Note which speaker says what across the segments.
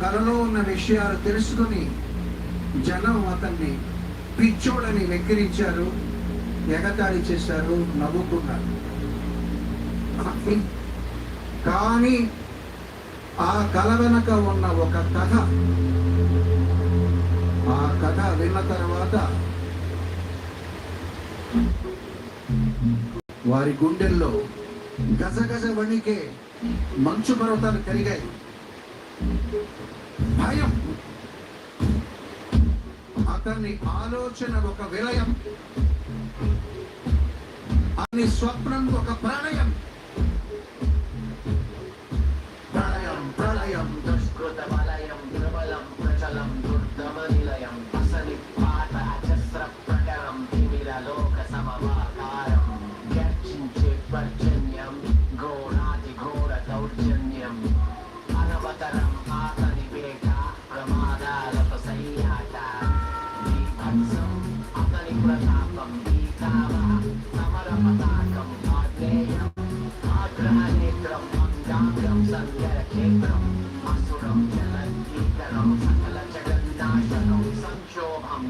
Speaker 1: కలలో ఉన్న విషయాలు తెలుసుకుని జనం అతన్ని పిచ్చోడని వెక్కిరించారు, ఎగతాళి చేశారు, నవ్వుకున్నారు. కానీ ఆ కల వెనక ఉన్న ఒక కథ, ఆ కథ విన్న తర్వాత వారి గుండెల్లో గజగజ వణికే మంచు పర్వతాలు కరిగాయి. భయం, అతని ఆలోచన ఒక విలయం, అతని స్వప్నం ఒక ప్రళయం. ప్రళయం ప్రళయం దుష్కృత వలయం ప్రబలం ప్రచలం దుర్దమ నిలయం అసలి పాత అజస్ర ప్రకరం తిమిర లోక సమవాకారం గర్జించే పర్జన్యం ఘోరాది ఘోర దౌర్జన్యం అనవతరం ఆతని వేట ప్రమాదాలతో సయ్యాట దీపంసం అతని ప్రతాపం గీతావ సమర పతాకం ఆగ్నేయం ఆగ్రహ నేత్రం అంగాంగం సంధ్యర క్షేత్రం అసురం జలంకీకరం సకల జగన్నాశనం సంక్షోభం.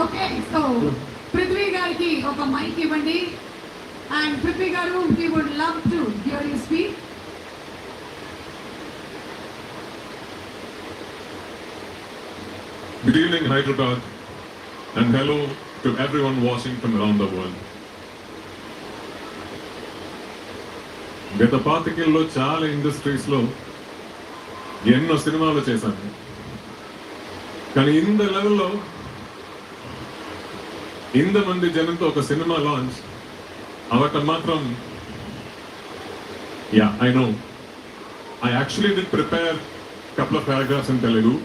Speaker 2: Okay, so Prithvi gariki oka mic ivandi, and Prithvi garu, we would love to hear you speak.
Speaker 3: Good evening, Hyderabad, and hello to everyone watching from around the world. గత పాతికేళ్ళలో చాలా ఇండస్ట్రీస్లో ఎన్నో సినిమాలు చేశాను, కానీ ఇంత లెవెల్లో ఇంతమంది జనంతో ఒక సినిమా లాంచ్ అవటం మాత్రం, yeah I know, I actually did prepare a couple of paragraphs in Telugu,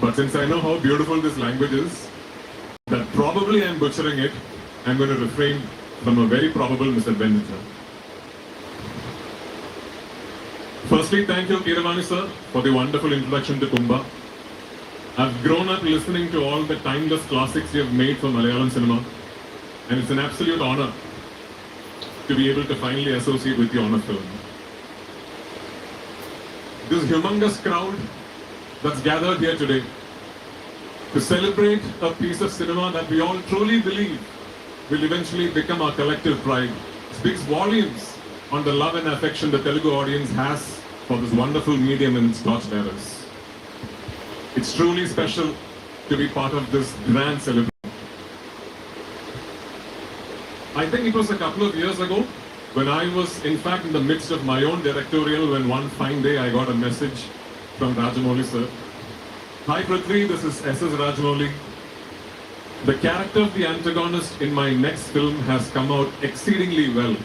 Speaker 3: but since I know how beautiful this language is, that probably I'm butchering it, I'm going to refrain from a very probable misadventure. Firstly, thank you Keeravani sir for the wonderful introduction to Kumbha. I've grown up listening to all the timeless classics you have made for Malayalam cinema, and it's an absolute honor to be able to finally associate with you on a film. This humongous crowd that's gathered here today to celebrate a piece of cinema that we all truly believe will eventually become our collective pride speaks volumes on the love and affection the Telugu audience has for this wonderful medium and its torch bearers. It's truly special to be part of this grand celebration. I think it was a couple of years ago when I was in fact in the midst of my own directorial, when one fine day I got a message from Rajamouli sir. Hi Prithvi, this is S.S. Rajamouli. The character of the antagonist in my next film has come out exceedingly well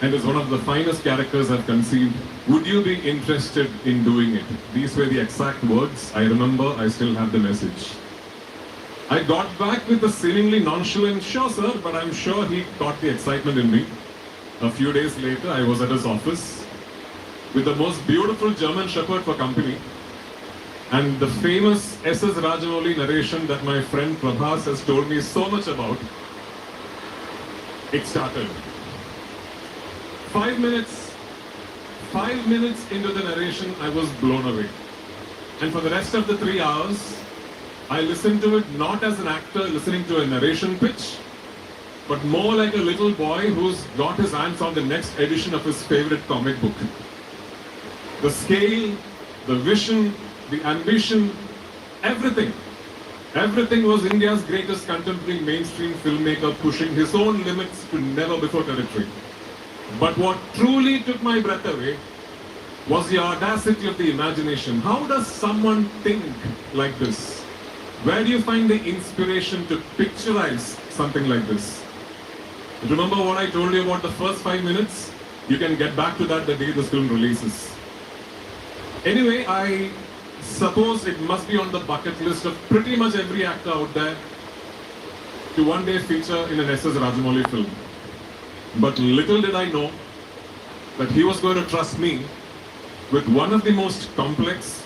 Speaker 3: and is one of the finest characters I've conceived. Would you be interested in doing it? These were the exact words. I remember, I still have the message. I got back with a seemingly nonchalant, sure sir, but I'm sure he caught the excitement in me. A few days later, I was at his office with the most beautiful German Shepherd for company, and the famous S.S. Rajamouli narration that my friend Prabhas has told me so much about. It started. 5 minutes into the narration, I was blown away. And for the rest of the 3 hours, I listened to it not as an actor listening to a narration pitch, but more like a little boy who's got his hands on the next edition of his favorite comic book. The scale, the vision, the ambition, everything Everything was India's greatest contemporary mainstream filmmaker pushing his own limits to never before territory. But what truly took my breath away was the audacity of the imagination. How does someone think like this? Where do you find the inspiration to picturize something like this? Remember what I told you about the first 5 minutes? You can get back to that the day this film releases. Anyway, I suppose it must be on the bucket list of pretty much every actor out there to one day feature in an S.S. Rajamouli film. But little did I know that he was going to trust me with one of the most complex,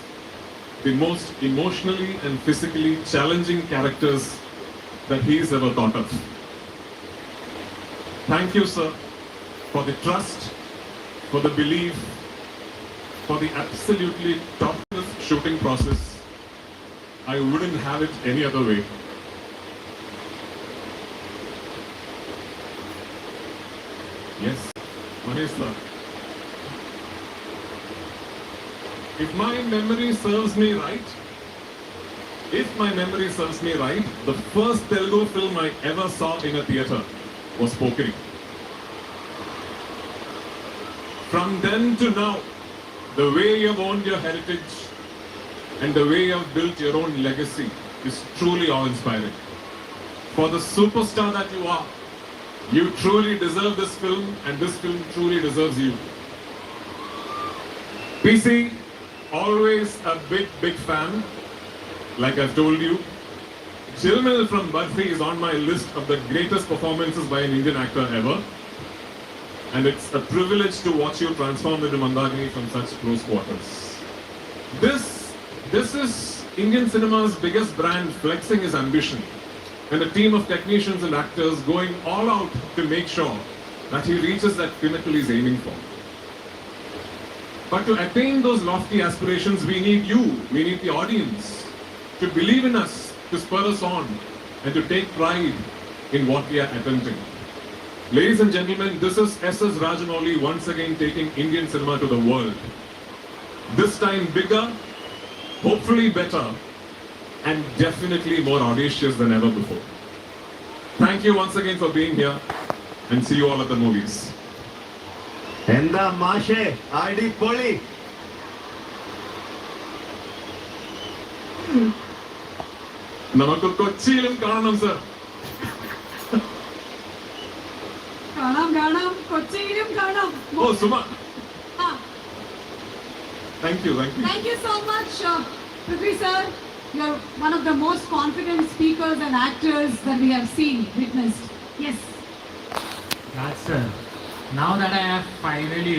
Speaker 3: the most emotionally and physically challenging characters that he's ever thought of. Thank you, sir, for the trust, for the belief, for the absolutely top-notch shooting process. I wouldn't have it any other way. Yes, Mahesh sir. If my memory serves me right, the first Telugu film I ever saw in a theatre was Pokeri. From then to now, the way you have owned your heritage and the way you have built your own legacy is truly awe-inspiring. For the superstar that you are, you truly deserve this film and this film truly deserves you. PC, always a big fan, like I've told you. Jilmil from Barfi is on my list of the greatest performances by an Indian actor ever. And it's a privilege to watch you transform into Mandagini from such close quarters. This is Indian cinema's biggest brand flexing his ambition, and a team of technicians and actors going all out to make sure that he reaches that pinnacle he's aiming for. But to attain those lofty aspirations, we need you, we need the audience to believe in us, to spur us on, and to take pride in what we are attempting. Ladies and gentlemen, this is S.S. Rajamouli once again taking Indian cinema to the world. This time bigger, hopefully better, and definitely more audacious than ever before. Thank you once again for being here, and see you all at the movies.
Speaker 4: എന്താ മാഷേ അടിപൊളി.
Speaker 3: നമുക്ക് കൊച്ചിയിലും കാണണം sir.
Speaker 2: കാണാം കൊച്ചിയിലും കാണാം.
Speaker 3: ഓ സുമ,
Speaker 2: ആ,
Speaker 3: thank you.
Speaker 2: thank you so much, Prithvi sir. You're one of the most confident speakers and actors that we have witnessed. Yes.
Speaker 5: That's now that I have finally